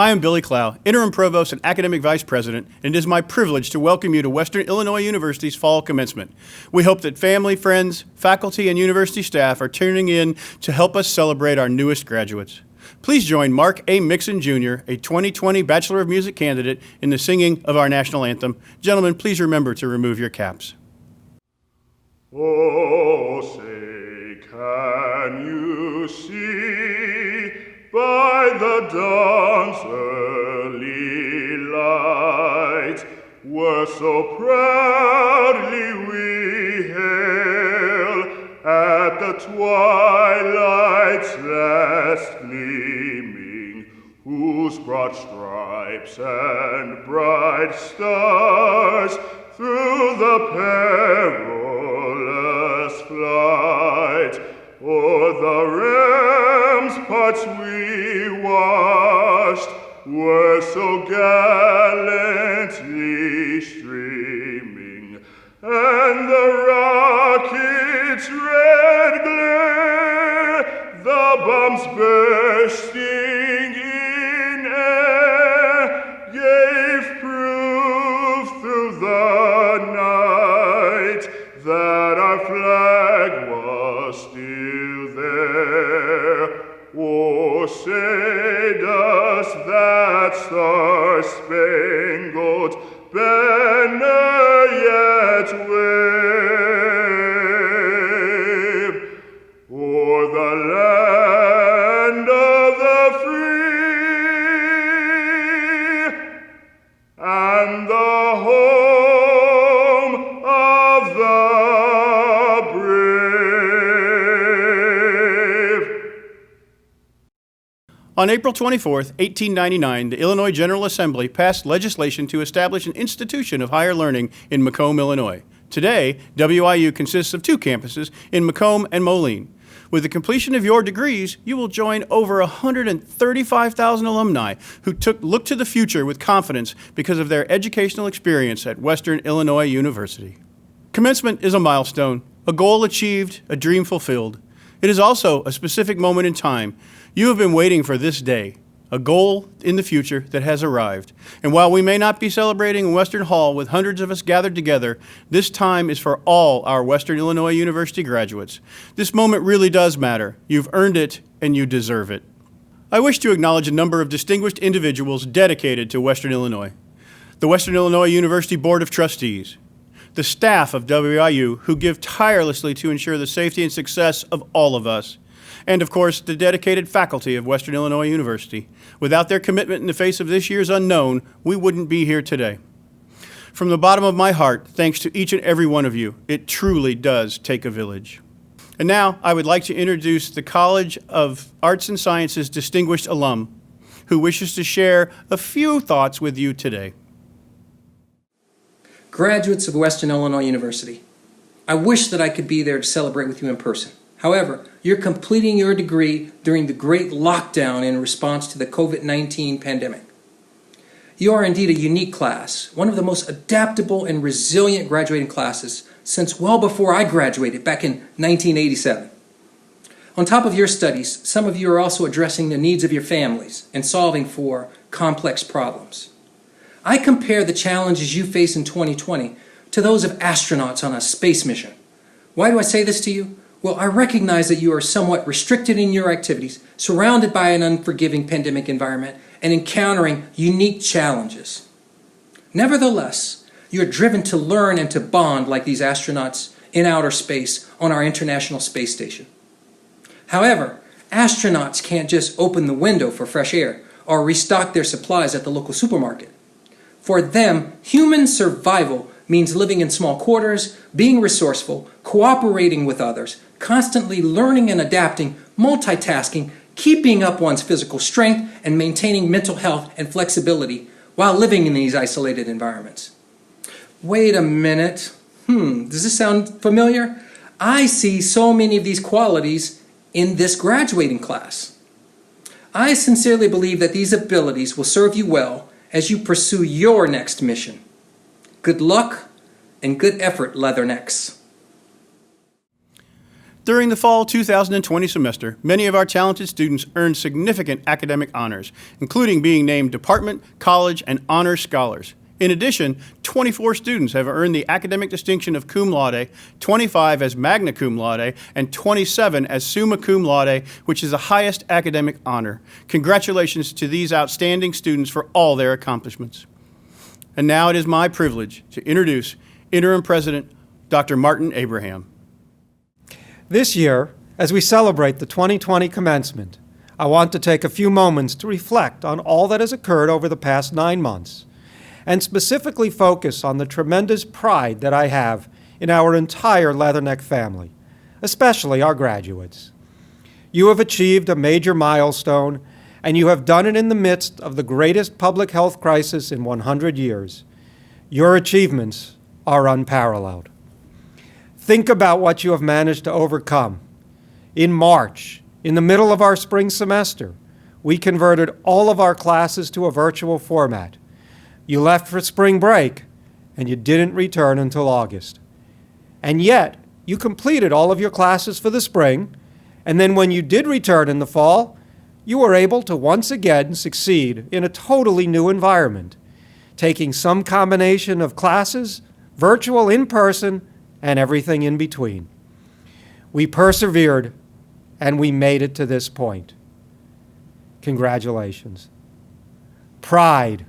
I am Billy Clow, Interim Provost and Academic Vice President, and it is my privilege to welcome you to Western Illinois University's Fall Commencement. We hope that family, friends, faculty, and university staff are tuning in to help us celebrate our newest graduates. Please join Mark A. Mixon, Jr., a 2020 Bachelor of Music candidate, in the singing of our national anthem. Gentlemen, please remember to remove your caps. Oh, say, can you see by the dawn's early light, were so proudly we hail at the twilight's last gleaming, whose broad stripes and bright stars through the perilous flight o'er the ram's parts we washed, were so gallantly streaming, and the rocket's red glare, the bombs bursting in air, gave proof through the night that our flag was still there. Oh, say does that star-spangled banner yet wave o'er the land of the free and the home of the brave? On April 24th, 1899, the Illinois General Assembly passed legislation to establish an institution of higher learning in Macomb, Illinois. Today, WIU consists of two campuses in Macomb and Moline. With the completion of your degrees, you will join over 135,000 alumni who look to the future with confidence because of their educational experience at Western Illinois University. Commencement is a milestone, a goal achieved, a dream fulfilled. It is also a specific moment in time. You have been waiting for this day, a goal in the future that has arrived. And while we may not be celebrating in Western Hall with hundreds of us gathered together, this time is for all our Western Illinois University graduates. This moment really does matter. You've earned it, and you deserve it. I wish to acknowledge a number of distinguished individuals dedicated to Western Illinois. The Western Illinois University Board of Trustees, the staff of WIU who give tirelessly to ensure the safety and success of all of us, and of course the dedicated faculty of Western Illinois University. Without their commitment in the face of this year's unknown, we wouldn't be here today. From the bottom of my heart, thanks to each and every one of you. It truly does take a village. And now I would like to introduce the College of Arts and Sciences distinguished alum who wishes to share a few thoughts with you today. Graduates of Western Illinois University, I wish that I could be there to celebrate with you in person. However, you're completing your degree during the great lockdown in response to the COVID-19 pandemic. You are indeed a unique class, one of the most adaptable and resilient graduating classes since well before I graduated back in 1987. On top of your studies, some of you are also addressing the needs of your families and solving for complex problems. I compare the challenges you face in 2020 to those of astronauts on a space mission. Why do I say this to you? Well, I recognize that you are somewhat restricted in your activities, surrounded by an unforgiving pandemic environment, and encountering unique challenges. Nevertheless, you're driven to learn and to bond like these astronauts in outer space on our International Space Station. However, astronauts can't just open the window for fresh air or restock their supplies at the local supermarket. For them, human survival means living in small quarters, being resourceful, cooperating with others, constantly learning and adapting, multitasking, keeping up one's physical strength, and maintaining mental health and flexibility while living in these isolated environments. Wait a minute. Does this sound familiar? I see so many of these qualities in this graduating class. I sincerely believe that these abilities will serve you well as you pursue your next mission. Good luck and good effort, Leathernecks. During the fall 2020 semester, many of our talented students earned significant academic honors, including being named department, college, and honors scholars. In addition, 24 students have earned the academic distinction of cum laude, 25 as magna cum laude, and 27 as summa cum laude, which is the highest academic honor. Congratulations to these outstanding students for all their accomplishments. And now it is my privilege to introduce Interim President Dr. Martin Abraham. This year, as we celebrate the 2020 commencement, I want to take a few moments to reflect on all that has occurred over the past 9 months, and specifically focus on the tremendous pride that I have in our entire Leatherneck family, especially our graduates. You have achieved a major milestone, and you have done it in the midst of the greatest public health crisis in 100 years. Your achievements are unparalleled. Think about what you have managed to overcome. In March, in the middle of our spring semester, we converted all of our classes to a virtual format. You left for spring break, and you didn't return until August. And yet, you completed all of your classes for the spring, and then when you did return in the fall, you were able to once again succeed in a totally new environment, taking some combination of classes, virtual, in-person, and everything in between. We persevered, and we made it to this point. Congratulations. Pride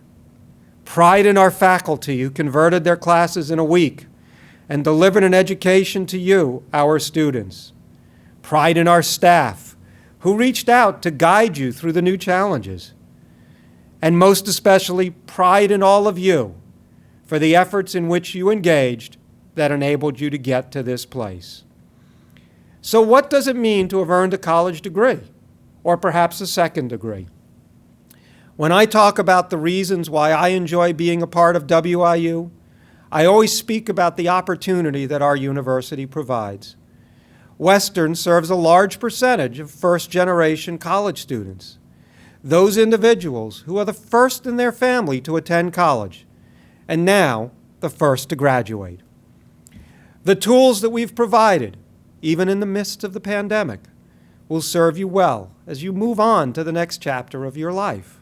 in our faculty who converted their classes in a week and delivered an education to you, our students. Pride in our staff who reached out to guide you through the new challenges. And most especially, pride in all of you for the efforts in which you engaged that enabled you to get to this place. So what does it mean to have earned a college degree, or perhaps a second degree? When I talk about the reasons why I enjoy being a part of WIU, I always speak about the opportunity that our university provides. Western serves a large percentage of first-generation college students, those individuals who are the first in their family to attend college, and now the first to graduate. The tools that we've provided, even in the midst of the pandemic, will serve you well as you move on to the next chapter of your life.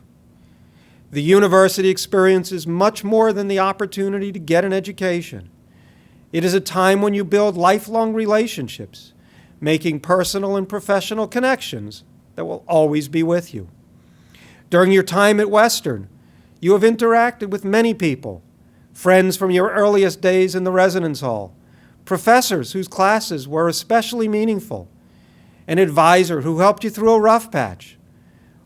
The university experience is much more than the opportunity to get an education. It is a time when you build lifelong relationships, making personal and professional connections that will always be with you. During your time at Western, you have interacted with many people, friends from your earliest days in the residence hall, professors whose classes were especially meaningful, an advisor who helped you through a rough patch,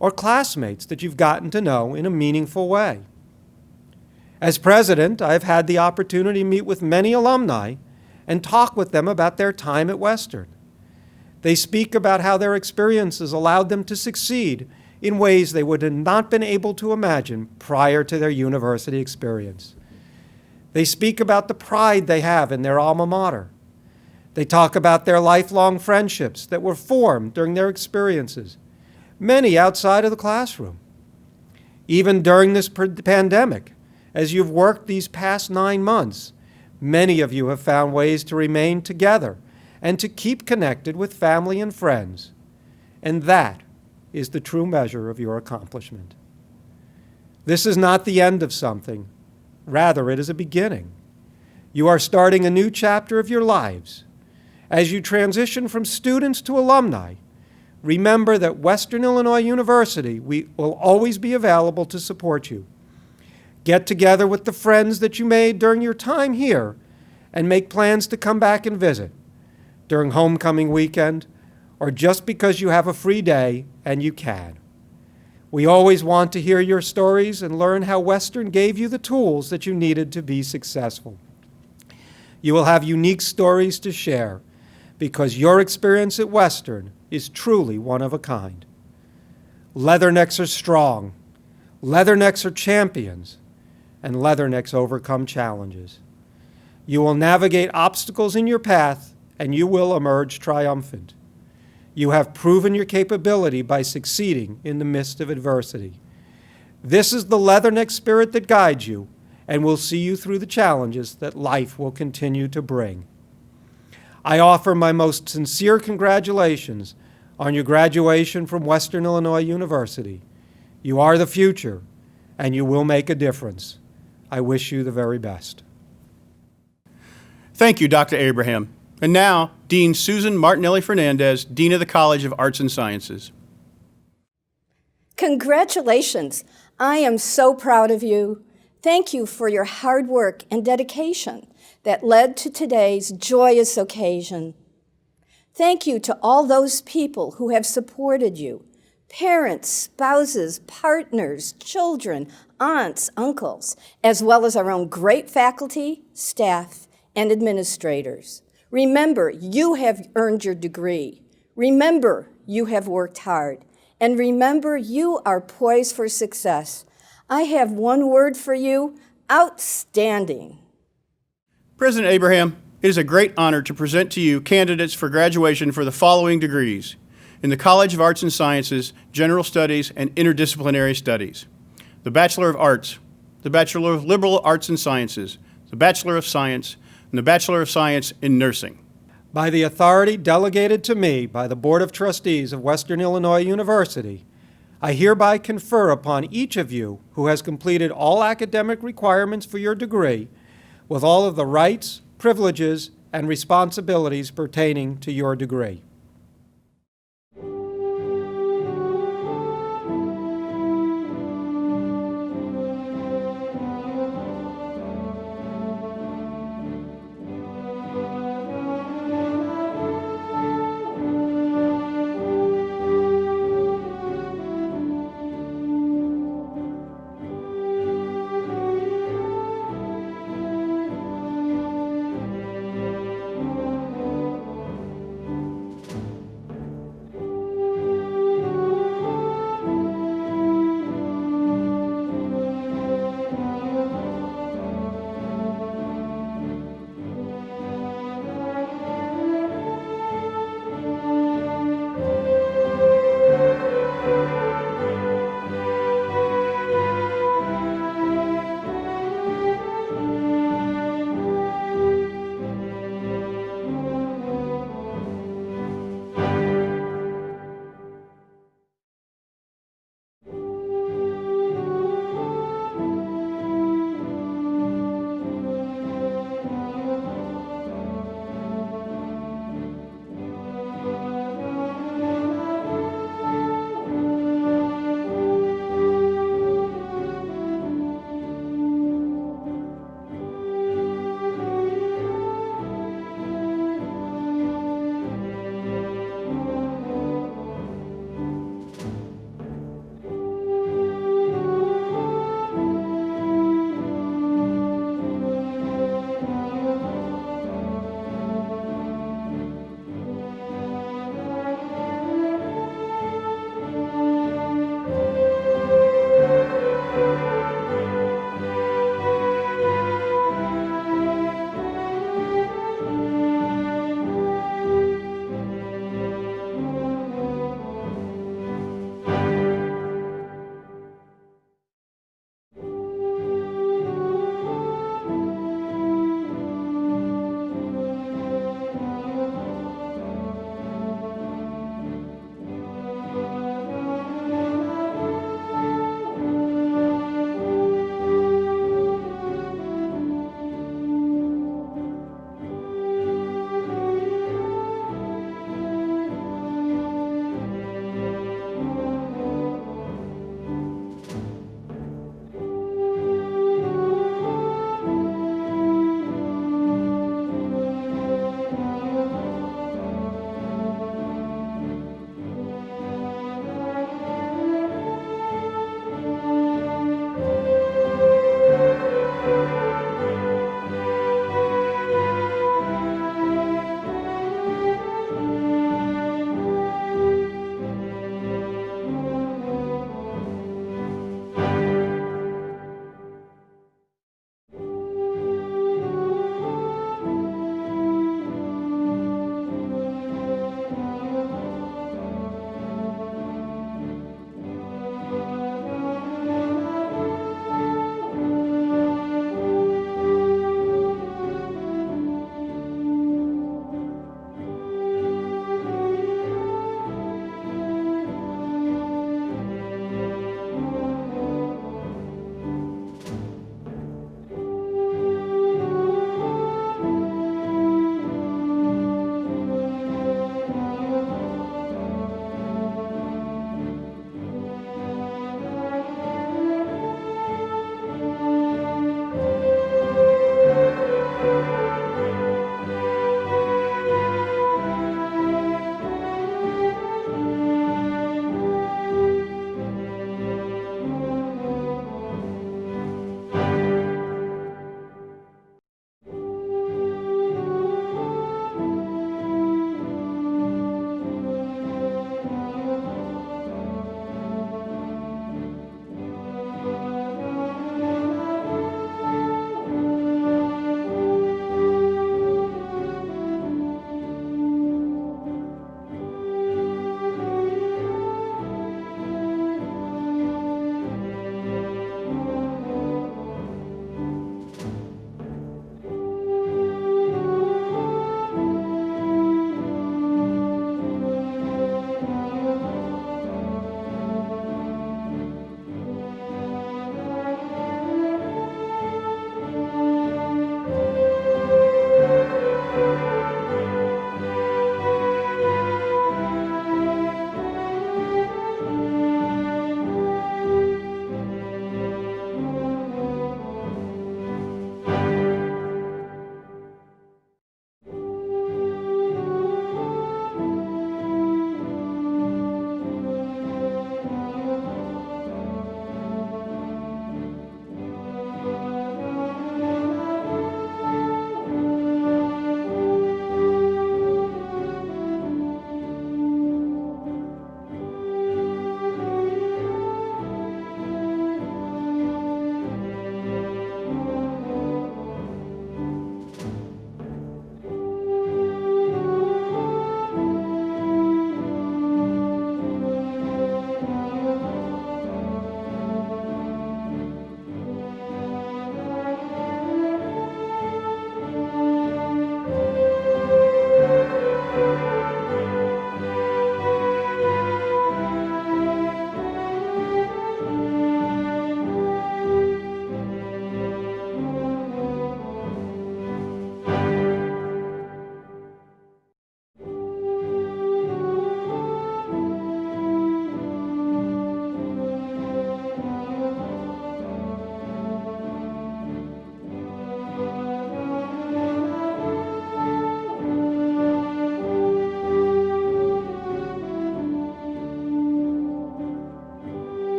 or classmates that you've gotten to know in a meaningful way. As president, I've had the opportunity to meet with many alumni and talk with them about their time at Western. They speak about how their experiences allowed them to succeed in ways they would have not been able to imagine prior to their university experience. They speak about the pride they have in their alma mater. They talk about their lifelong friendships that were formed during their experiences, many outside of the classroom. Even during this pandemic, as you've worked these past 9 months, many of you have found ways to remain together and to keep connected with family and friends. And that is the true measure of your accomplishment. This is not the end of something. Rather, it is a beginning. You are starting a new chapter of your lives. As you transition from students to alumni, remember that Western Illinois University will always be available to support you. Get together with the friends that you made during your time here and make plans to come back and visit during homecoming weekend or just because you have a free day and you can. We always want to hear your stories and learn how Western gave you the tools that you needed to be successful. You will have unique stories to share because your experience at Western is truly one of a kind. Leathernecks are strong, Leathernecks are champions, and Leathernecks overcome challenges. You will navigate obstacles in your path and you will emerge triumphant. You have proven your capability by succeeding in the midst of adversity. This is the Leatherneck spirit that guides you and will see you through the challenges that life will continue to bring. I offer my most sincere congratulations on your graduation from Western Illinois University. You are the future, and you will make a difference. I wish you the very best. Thank you, Dr. Abraham. And now, Dean Susan Martinelli Fernandez, Dean of the College of Arts and Sciences. Congratulations. I am so proud of you. Thank you for your hard work and dedication that led to today's joyous occasion. Thank you to all those people who have supported you, parents, spouses, partners, children, aunts, uncles, as well as our own great faculty, staff, and administrators. Remember, you have earned your degree. Remember, you have worked hard. And remember, you are poised for success. I have one word for you: outstanding. President Abraham, it is a great honor to present to you candidates for graduation for the following degrees: in the College of Arts and Sciences, General Studies, and Interdisciplinary Studies, the Bachelor of Arts, the Bachelor of Liberal Arts and Sciences, the Bachelor of Science, and the Bachelor of Science in Nursing. By the authority delegated to me by the Board of Trustees of Western Illinois University, I hereby confer upon each of you who has completed all academic requirements for your degree with all of the rights, privileges, and responsibilities pertaining to your degree.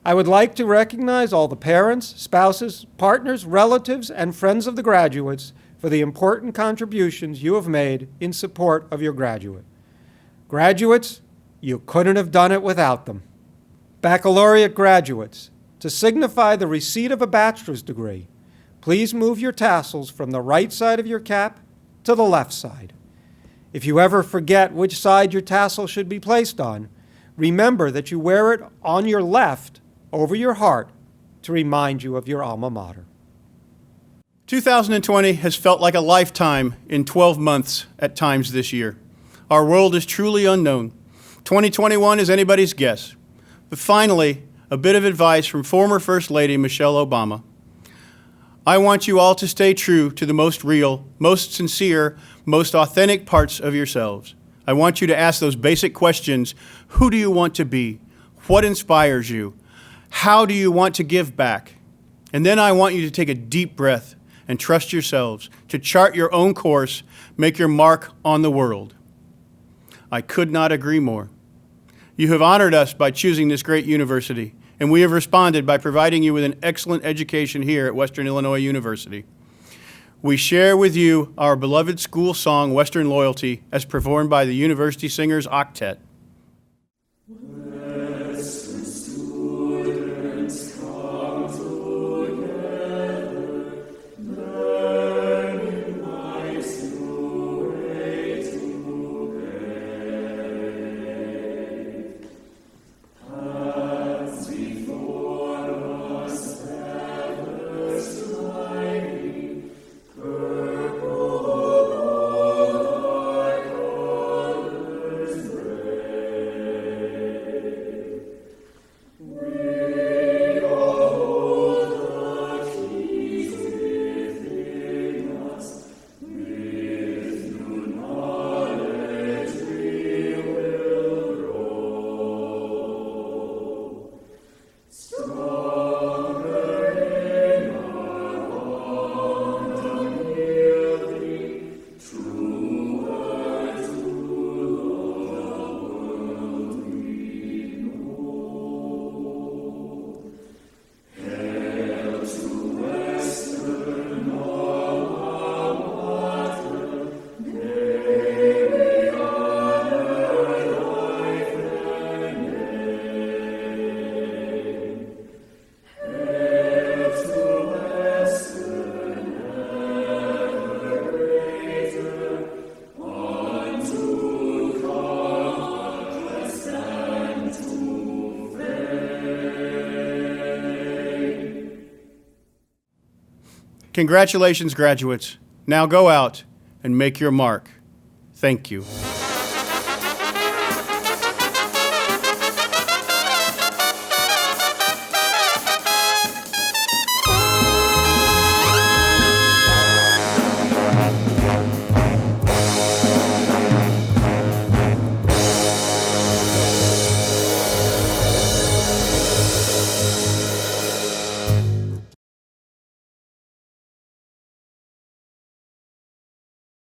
I would like to recognize all the parents, spouses, partners, relatives, and friends of the graduates for the important contributions you have made in support of your graduate. Graduates, you couldn't have done it without them. Baccalaureate graduates, to signify the receipt of a bachelor's degree, please move your tassels from the right side of your cap to the left side. If you ever forget which side your tassel should be placed on, remember that you wear it on your left over your heart to remind you of your alma mater. 2020 has felt like a lifetime in 12 months at times this year. Our world is truly unknown. 2021 is anybody's guess. But finally, a bit of advice from former First Lady Michelle Obama. I want you all to stay true to the most real, most sincere, most authentic parts of yourselves. I want you to ask those basic questions. Who do you want to be? What inspires you? How do you want to give back? And then I want you to take a deep breath and trust yourselves to chart your own course, make your mark on the world. I could not agree more. You have honored us by choosing this great university, and we have responded by providing you with an excellent education here at Western Illinois University. We share with you our beloved school song, Western Loyalty, as performed by the University Singers Octet. Congratulations, graduates. Now go out and make your mark. Thank you.